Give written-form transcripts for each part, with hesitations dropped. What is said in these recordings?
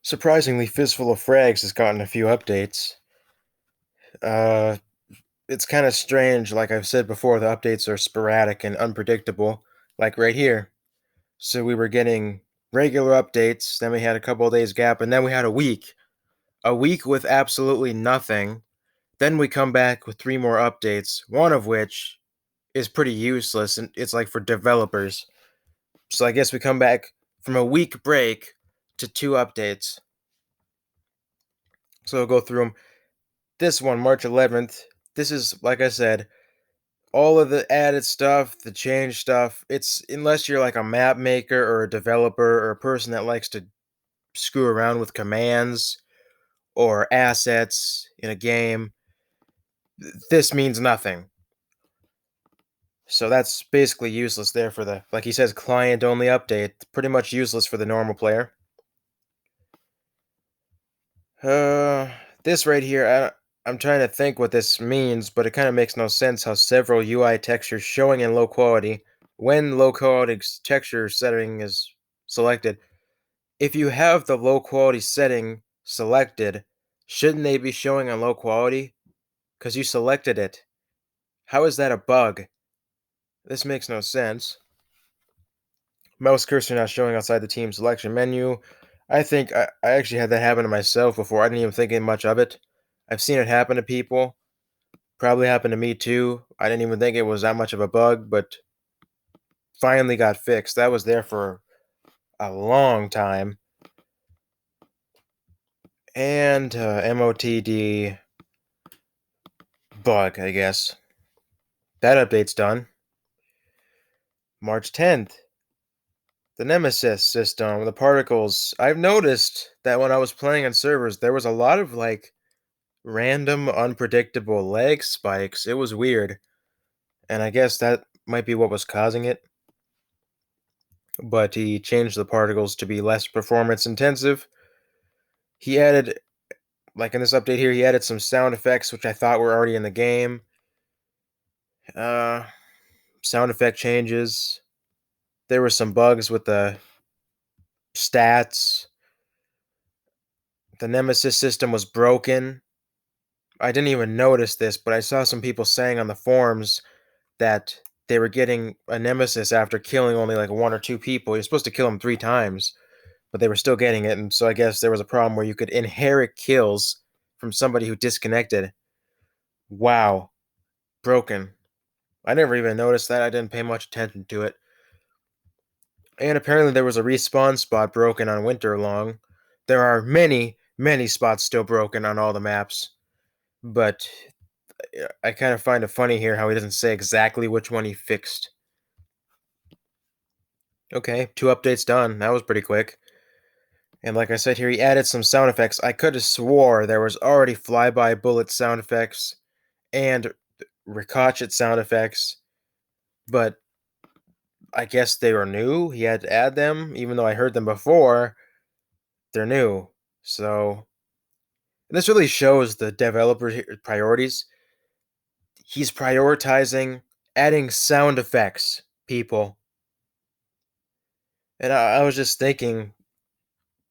Surprisingly, Fistful of Frags has gotten a few updates. Uh, it's kind of strange. Like I've said before, the updates are sporadic and unpredictable, like right here. So we were getting regular updates, then we had a couple of days gap, and then we had a week. A week with absolutely nothing. Then we come back with three more updates, one of which is pretty useless, and it's like for developers. So I guess we come back from a week break to two updates. So we'll go through them. This one, March 11th. This is, like I said, all of the added stuff, the change stuff. It's unless you're like a map maker or a developer or a person that likes to screw around with commands or assets in a game, this means nothing. So that's basically useless there for the, like he says, client only update. Pretty much useless for the normal player. Uh, this right here, I'm trying to think what this means, but it kind of makes no sense how several UI textures showing in low quality, when low quality texture setting is selected, if you have the low quality setting selected, shouldn't they be showing on low quality? Because you selected it. How is that a bug? This makes no sense. Mouse cursor not showing outside the team selection menu. I think I actually had that happen to myself before. I didn't even think much of it. I've seen it happen to people. Probably happened to me too. I didn't even think it was that much of a bug, but finally got fixed. That was there for a long time. And MOTD bug, I guess. That update's done. March 10th. The Nemesis system, the particles. I've noticed that when I was playing on servers, there was a lot of like random, unpredictable lag spikes. It was weird. And I guess that might be what was causing it. But he changed the particles to be less performance intensive. He added, like in this update here, he added some sound effects, which I thought were already in the game. Uh, Sound effect changes. There were some bugs with the stats. The Nemesis system was broken. I didn't even notice this, but I saw some people saying on the forums that they were getting a Nemesis after killing only like one or two people. You're supposed to kill them three times, but they were still getting it. And so I guess there was a problem where you could inherit kills from somebody who disconnected. Wow. Broken. I never even noticed that. I didn't pay much attention to it. And apparently there was a respawn spot broken on Winterlong. There are many, many spots still broken on all the maps. But I kind of find it funny here how he doesn't say exactly which one he fixed. Okay, two updates done. That was pretty quick. And like I said here, he added some sound effects. I could have swore there was already flyby bullet sound effects and ricochet sound effects, but I guess they were new. He had to add them, even though I heard them before. They're new. So this really shows the developer priorities. He's prioritizing adding sound effects, people. And I was just thinking,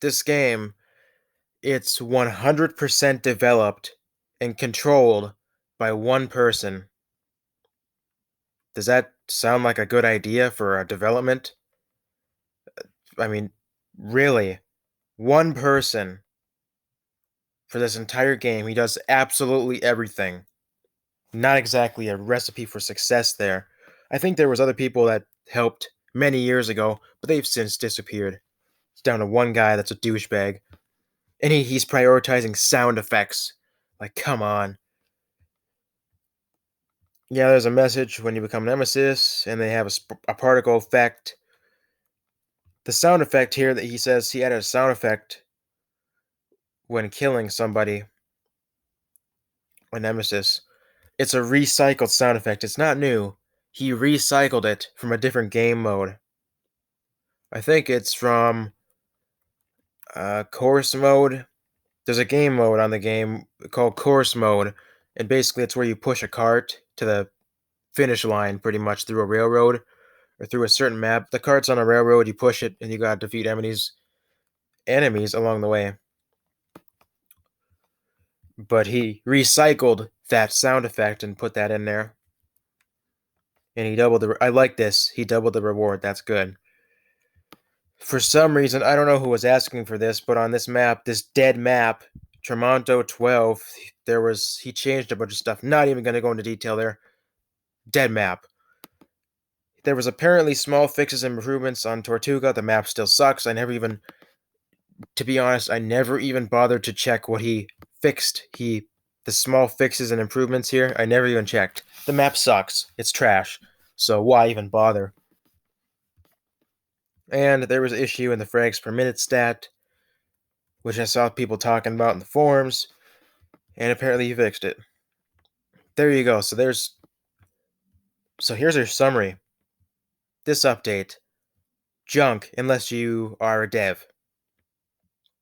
this game, it's 100% developed and controlled by one person. Does that sound like a good idea for a development? I mean, really, one person for this entire game. He does absolutely everything. Not exactly a recipe for success there. I think there was other people that helped many years ago, but they've since disappeared. It's down to one guy that's a douchebag. And he's prioritizing sound effects. Like, come on. Yeah, there's a message when you become Nemesis, and they have a particle effect. The sound effect here that he says he added a sound effect when killing somebody, a Nemesis. It's a recycled sound effect. It's not new. He recycled it from a different game mode. I think it's from course mode. There's a game mode on the game called course mode, and basically it's where you push a cart to the finish line pretty much through a railroad or through a certain map. The cart's on a railroad, you push it, and you gotta defeat enemies along the way. but he recycled that sound effect and put that in there. And he doubled the. I like this. He doubled the reward. That's good. For some reason, I don't know who was asking for this, but on this map, this dead map, Tremonto 12, he changed a bunch of stuff. Not even going to go into detail there. Dead map. There was apparently small fixes and improvements on Tortuga. The map still sucks. To be honest, I never even bothered to check what he fixed. The small fixes and improvements here, I never even checked. The map sucks. It's trash. So why even bother? And there was an issue in the frags per minute stat, which I saw people talking about in the forums, and apparently he fixed it. There you go. So here's your summary. This update, junk unless you are a dev.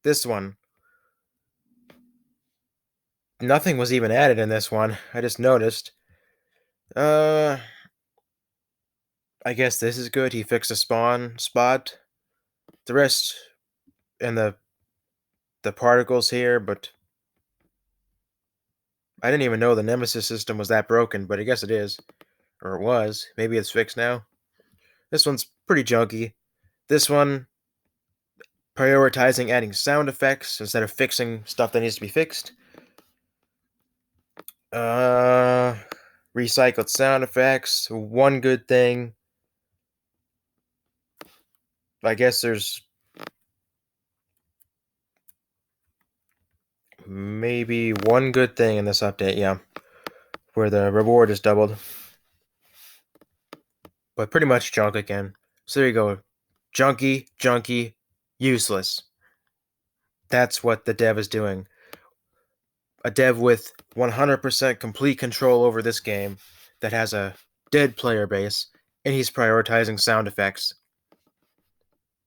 This one, nothing was even added in this one. I just noticed. I guess this is good. He fixed a spawn spot. The rest and the particles here, but I didn't even know the Nemesis system was that broken, but I guess it is. Or it was. Maybe it's fixed now. This one's pretty junky. This one, prioritizing adding sound effects instead of fixing stuff that needs to be fixed. Uh, Recycled sound effects. One good thing. I guess there's maybe one good thing in this update, yeah, where the reward is doubled. But pretty much junk again. So there you go. Junky, useless. That's what the dev is doing. A dev with 100% complete control over this game that has a dead player base, and he's prioritizing sound effects.